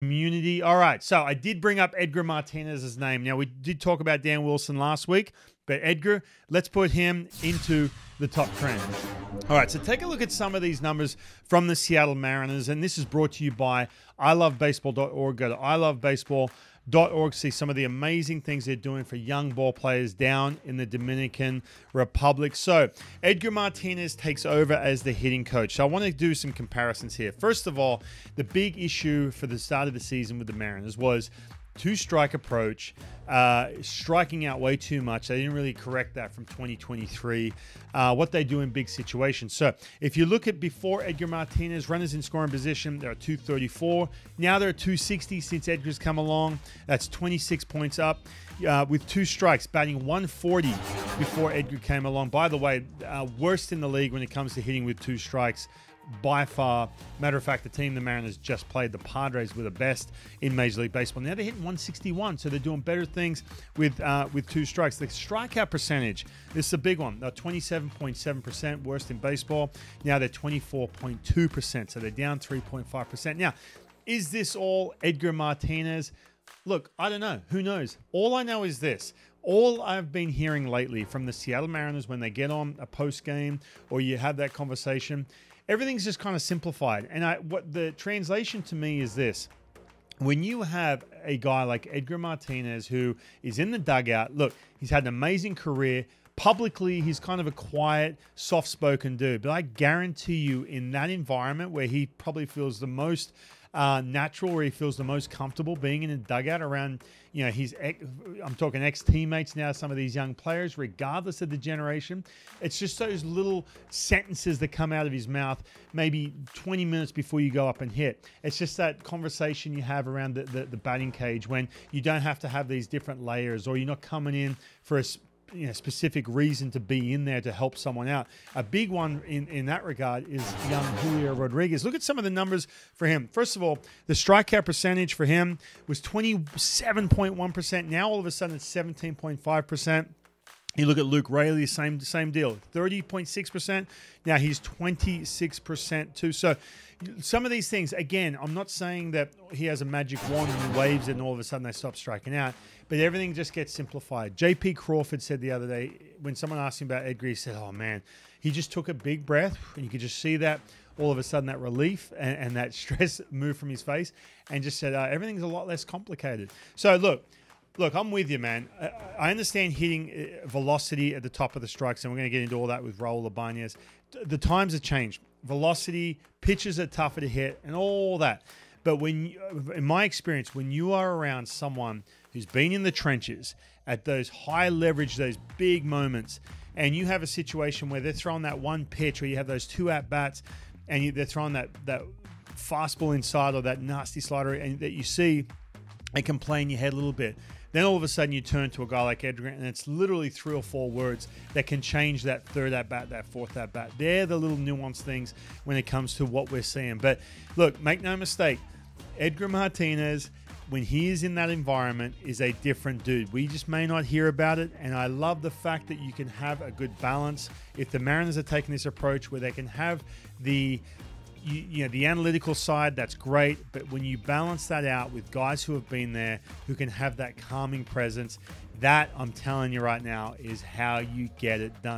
Community. All right, so I did bring up Edgar Martinez's name. Now, we did talk about Dan Wilson last week, but Edgar, let's put him into the top trend. All right, so take a look at some of these numbers from the Seattle Mariners, and this is brought to you by ilovebaseball.org. Go to ilovebaseball.org, see some of the amazing things they're doing for young ball players down in the Dominican Republic. So Edgar Martinez takes over as the hitting coach. So I want to do some comparisons here. First of all, the big issue for the start of the season with the Mariners was two-strike approach, striking out way too much. They didn't really correct that from 2023, what they do in big situations. So if you look at before Edgar Martinez, runners in scoring position, they're at 234. Now they're at 260 since Edgar's come along. That's 26 points up with two strikes, batting 140 before Edgar came along. By the way, worst in the league when it comes to hitting with two strikes by far. Matter of fact, the team the Mariners just played, the Padres, were the best in Major League Baseball. Now they're hitting 161, so they're doing better things with two strikes. The strikeout percentage, this is a big one. They're 27.7%, worst in baseball. Now they're 24.2%, so they're down 3.5%. Now, is this all Edgar Martinez? Look, I don't know. Who knows? All I know is this. All I've been hearing lately from the Seattle Mariners when they get on a post game or you have that conversation, everything's just kind of simplified. And what the translation to me is this. When you have a guy like Edgar Martinez who is in the dugout, look, he's had an amazing career. Publicly, he's kind of a quiet, soft-spoken dude. But I guarantee you in that environment where he probably feels the most natural, where he feels the most comfortable being in a dugout around, you know, I'm talking ex-teammates now, some of these young players, regardless of the generation. It's just those little sentences that come out of his mouth maybe 20 minutes before you go up and hit. It's just that conversation you have around the batting cage when you don't have to have these different layers, or you're not coming in for a specific reason to be in there to help someone out. A big one in that regard is young Julio Rodriguez. Look at some of the numbers for him. First of all, the strikeout percentage for him was 27.1%. Now all of a sudden it's 17.5%. You look at Luke Raley, same deal, 30.6%. Now he's 26% too. So some of these things, again, I'm not saying that he has a magic wand and he waves it and all of a sudden they stop striking out, but everything just gets simplified. J.P. Crawford said the other day, when someone asked him about Edgar, he said, oh man, he just took a big breath and you could just see that all of a sudden that relief and that stress move from his face, and just said everything's a lot less complicated. So look, I'm with you, man. I understand hitting velocity at the top of the strikes, and we're going to get into all that with Raul Ibanez. The times have changed. Velocity, pitches are tougher to hit, and all that. But in my experience, when you are around someone who's been in the trenches at those high leverage, those big moments, and you have a situation where they're throwing that one pitch, or you have those two at-bats, and they're throwing that fastball inside or that nasty slider, and that you see, it can play in your head a little bit. Then all of a sudden you turn to a guy like Edgar, and it's literally 3 or 4 words that can change that third at-bat, that fourth at-bat. They're the little nuanced things when it comes to what we're seeing. But look, make no mistake, Edgar Martinez, when he is in that environment, is a different dude. We just may not hear about it, and I love the fact that you can have a good balance. If the Mariners are taking this approach where they can have the analytical side, that's great. But when you balance that out with guys who have been there, who can have that calming presence, that, I'm telling you right now, is how you get it done.